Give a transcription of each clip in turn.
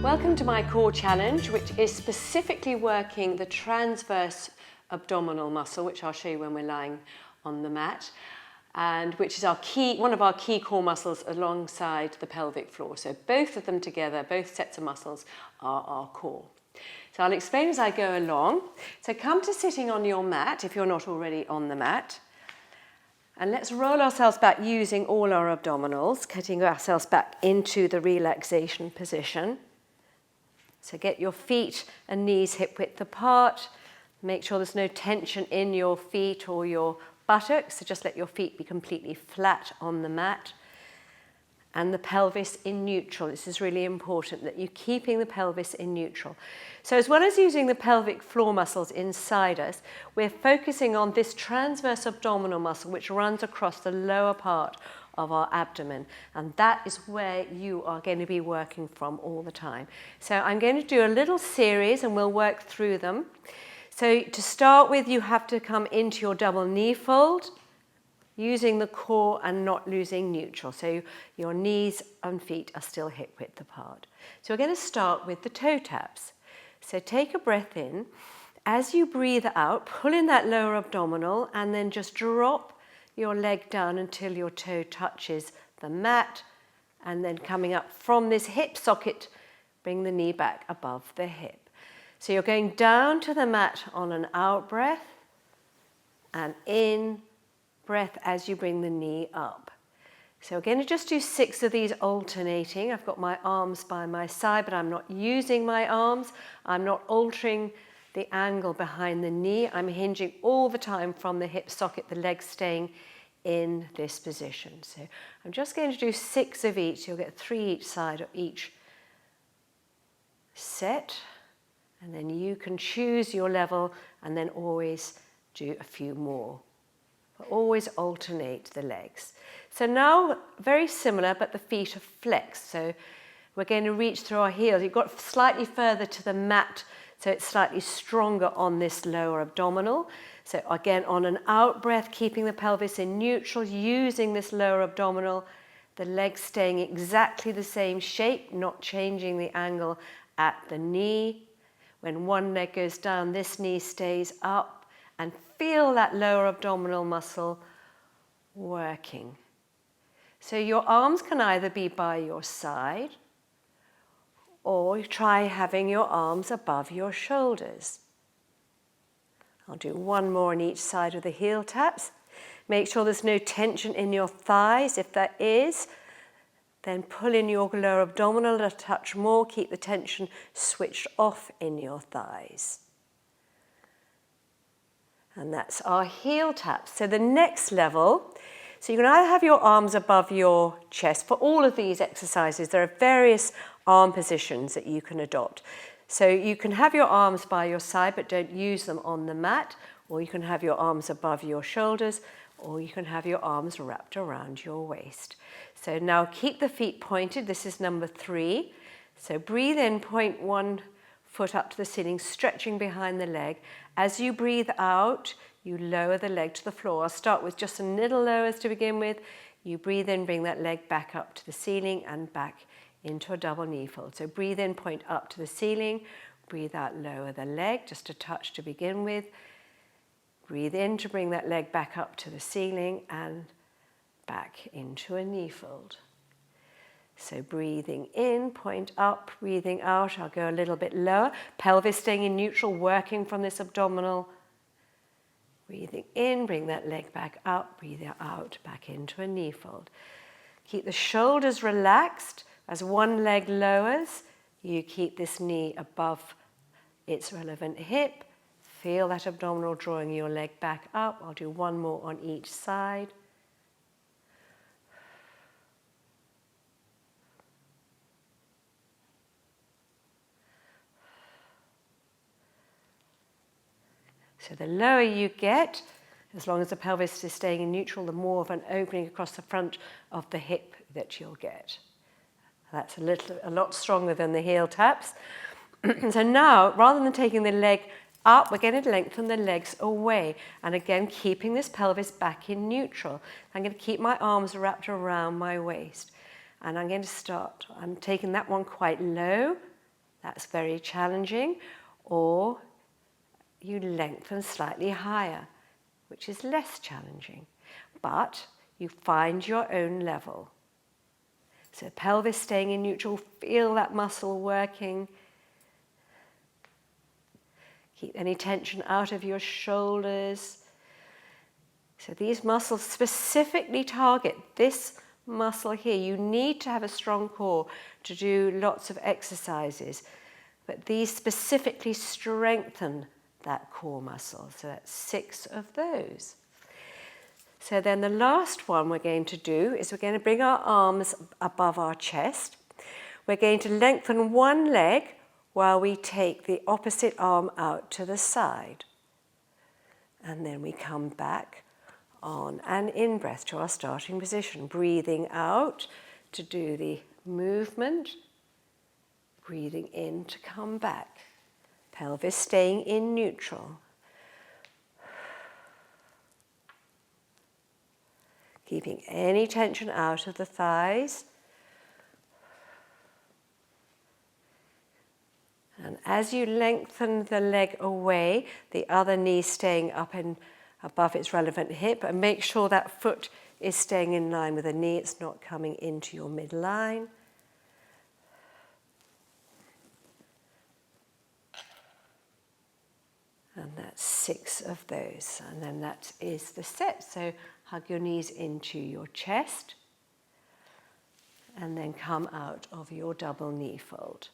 Welcome to my core challenge, which is specifically working the transverse abdominal muscle, which I'll show you when we're lying on the mat, and which is one of our key core muscles alongside the pelvic floor. So both of them together, both sets of muscles are our core. So I'll explain as I go along. So come to sitting on your mat if you're not already on the mat. And let's roll ourselves back using all our abdominals, getting ourselves back into the relaxation position. So get your feet and knees hip width apart. Make sure there's no tension in your feet or your buttocks. So just let your feet be completely flat on the mat. And the pelvis in neutral. This is really important that you're keeping the pelvis in neutral. So as well as using the pelvic floor muscles inside us, we're focusing on this transverse abdominal muscle which runs across the lower part of our abdomen. And that is where you are going to be working from all the time. So I'm going to do a little series and we'll work through them. So to start with, you have to come into your double knee fold, using the core and not losing neutral. So your knees and feet are still hip width apart. So we're going to start with the toe taps. So take a breath in. As you breathe out, pull in that lower abdominal and then just drop your leg down until your toe touches the mat. And then coming up from this hip socket, bring the knee back above the hip. So you're going down to the mat on an out breath and in breath as you bring the knee up. So we're going to just do 6 of these alternating. I've got my arms by my side, but I'm not using my arms. I'm not altering the angle behind the knee. I'm hinging all the time from the hip socket, the legs staying in this position. So I'm just going to do 6 of each. You'll get 3 each side of each set. And then you can choose your level and then always do a few more. Always alternate the legs. So now, very similar, but the feet are flexed. So we're going to reach through our heels. You've got slightly further to the mat, so it's slightly stronger on this lower abdominal. So again, on an out breath, keeping the pelvis in neutral, using this lower abdominal, the legs staying exactly the same shape, not changing the angle at the knee. When one leg goes down, this knee stays up. And feel that lower abdominal muscle working. So your arms can either be by your side or try having your arms above your shoulders. I'll do one more on each side of the heel taps. Make sure there's no tension in your thighs. If there is, then pull in your lower abdominal a touch more. Keep the tension switched off in your thighs. And that's our heel taps. So the next level, so you can either have your arms above your chest. For all of these exercises, there are various arm positions that you can adopt. So you can have your arms by your side, but don't use them on the mat, or you can have your arms above your shoulders, or you can have your arms wrapped around your waist. So now keep the feet pointed. This is number 3. So breathe in, point one foot up to the ceiling, stretching behind the leg. As you breathe out, you lower the leg to the floor. I'll start with just some little lowers to begin with. You breathe in, bring that leg back up to the ceiling and back into a double knee fold. So breathe in, point up to the ceiling. Breathe out, lower the leg, just a touch to begin with. Breathe in to bring that leg back up to the ceiling and back into a knee fold. So breathing in, point up, breathing out. I'll go a little bit lower. Pelvis staying in neutral, working from this abdominal. Breathing in, bring that leg back up, breathe out, back into a knee fold. Keep the shoulders relaxed. As one leg lowers, you keep this knee above its relevant hip. Feel that abdominal drawing your leg back up. I'll do one more on each side. So the lower you get, as long as the pelvis is staying in neutral, the more of an opening across the front of the hip that you'll get. That's a lot stronger than the heel taps. So now, rather than taking the leg up, we're going to lengthen the legs away. And again, keeping this pelvis back in neutral. I'm going to keep my arms wrapped around my waist. And I'm going to start. I'm taking that one quite low. That's very challenging. Or you lengthen slightly higher, which is less challenging. But you find your own level. So pelvis staying in neutral, feel that muscle working. Keep any tension out of your shoulders. So these muscles specifically target this muscle here. You need to have a strong core to do lots of exercises, but these specifically strengthen that core muscle. So that's 6 of those. So then the last one we're going to do is we're going to bring our arms above our chest. We're going to lengthen one leg while we take the opposite arm out to the side. And then we come back on an in-breath to our starting position. Breathing out to do the movement. Breathing in to come back. Pelvis staying in neutral. Keeping any tension out of the thighs. And as you lengthen the leg away, the other knee staying up and above its relevant hip, and make sure that foot is staying in line with the knee, it's not coming into your midline. And that's 6 of those. And then that is the set. So hug your knees into your chest. And then come out of your double knee fold.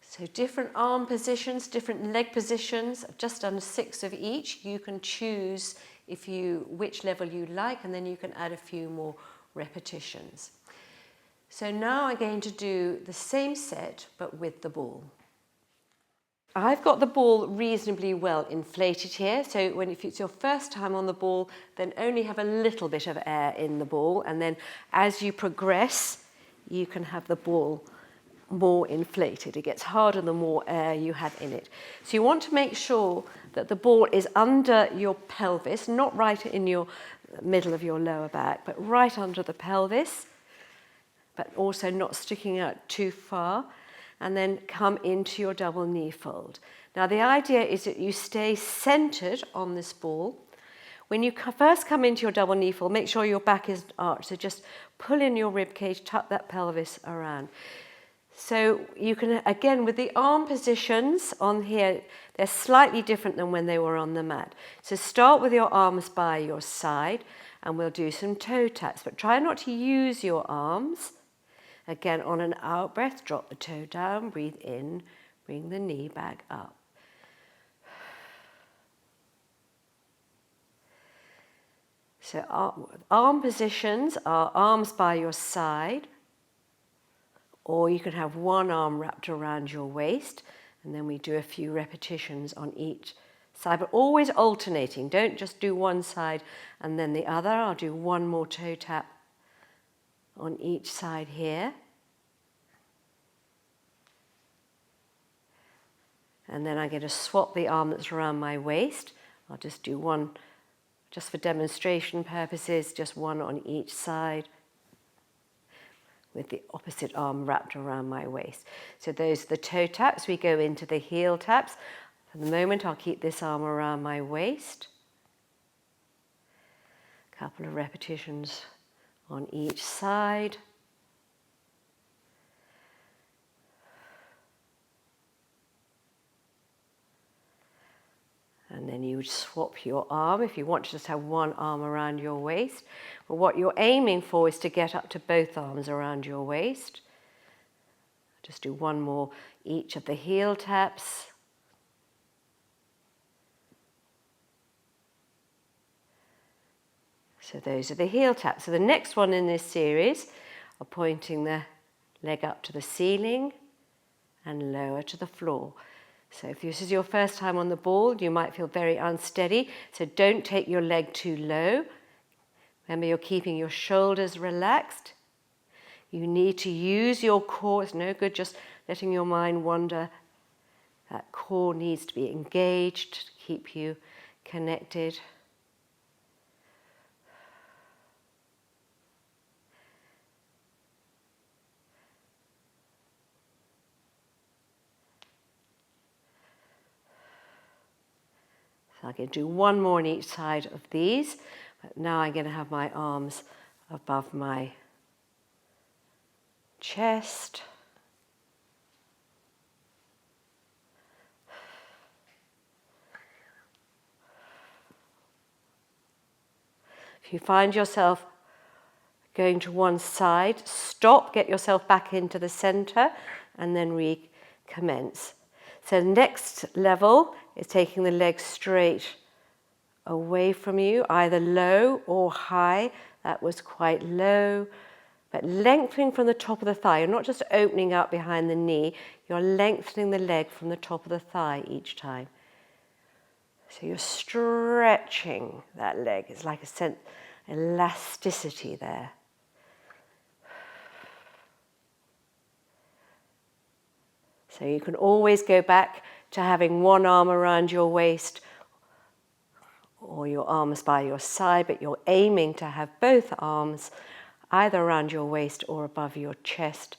So different arm positions, different leg positions, just under 6 of each. You can choose which level you like, and then you can add a few more repetitions. So now I'm going to do the same set, but with the ball. I've got the ball reasonably well inflated here, so if it's your first time on the ball, then only have a little bit of air in the ball, and then as you progress, you can have the ball more inflated. It gets harder the more air you have in it. So you want to make sure that the ball is under your pelvis, not right in your middle of your lower back, but right under the pelvis, but also not sticking out too far, and then come into your double knee fold. Now the idea is that you stay centered on this ball. When you first come into your double knee fold, make sure your back is arched, so just pull in your rib cage, tuck that pelvis around. So you can, again, with the arm positions on here, they're slightly different than when they were on the mat. So start with your arms by your side, and we'll do some toe taps, but try not to use your arms. Again, on an out breath, drop the toe down, breathe in, bring the knee back up. So arm positions are arms by your side, or you can have one arm wrapped around your waist, and then we do a few repetitions on each side, but always alternating. Don't just do one side and then the other. I'll do one more toe tap on each side here. And then I'm going to swap the arm that's around my waist. I'll just do one, just for demonstration purposes, just one on each side, with the opposite arm wrapped around my waist. So those are the toe taps. We go into the heel taps. For the moment, I'll keep this arm around my waist. A couple of repetitions on each side. And then you would swap your arm if you want to just have one arm around your waist. But what you're aiming for is to get up to both arms around your waist. Just do one more each of the heel taps. So those are the heel taps. So the next one in this series are pointing the leg up to the ceiling and lower to the floor. So if this is your first time on the ball, you might feel very unsteady. So don't take your leg too low. Remember, you're keeping your shoulders relaxed. You need to use your core. It's no good just letting your mind wander. That core needs to be engaged to keep you connected. So I'm going to do one more on each side of these, but now I'm going to have my arms above my chest. If you find yourself going to one side, stop, get yourself back into the center, and then recommence. So next level is taking the legs straight away from you, either low or high. That was quite low, but lengthening from the top of the thigh. You're not just opening up behind the knee, you're lengthening the leg from the top of the thigh each time. So you're stretching that leg. It's like a sense of elasticity there. So you can always go back to having one arm around your waist or your arms by your side, but you're aiming to have both arms either around your waist or above your chest,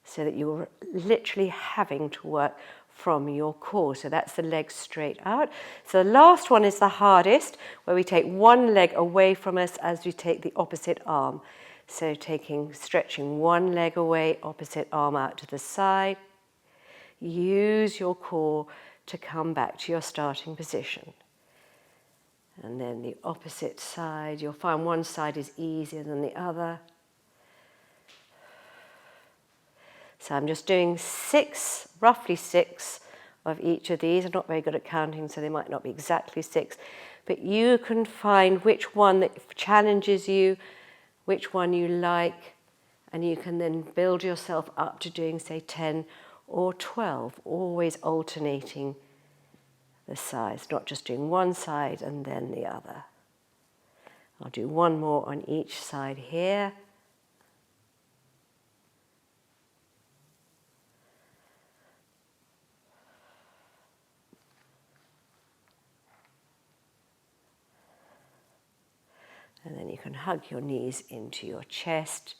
so that you're literally having to work from your core. So that's the legs straight out. So the last one is the hardest, where we take one leg away from us as we take the opposite arm. So stretching one leg away, opposite arm out to the side. Use your core to come back to your starting position. And then the opposite side, you'll find one side is easier than the other. So I'm just doing roughly six of each of these. I'm not very good at counting, so they might not be exactly 6. But you can find which one that challenges you, which one you like, and you can then build yourself up to doing, say, 10 or 12, always alternating the sides, not just doing one side and then the other. I'll do one more on each side here. And then you can hug your knees into your chest.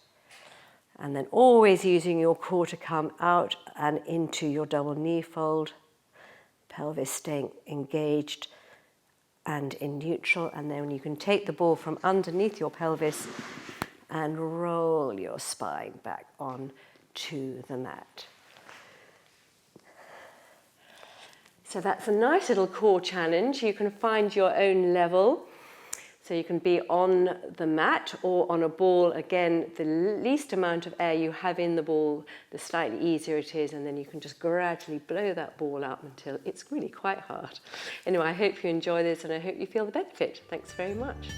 And then always using your core to come out and into your double knee fold. Pelvis staying engaged and in neutral. And then you can take the ball from underneath your pelvis and roll your spine back on to the mat. So that's a nice little core challenge. You can find your own level. So you can be on the mat or on a ball. Again, the least amount of air you have in the ball, the slightly easier it is, and then you can just gradually blow that ball up until it's really quite hard. Anyway, I hope you enjoy this and I hope you feel the benefit. Thanks very much.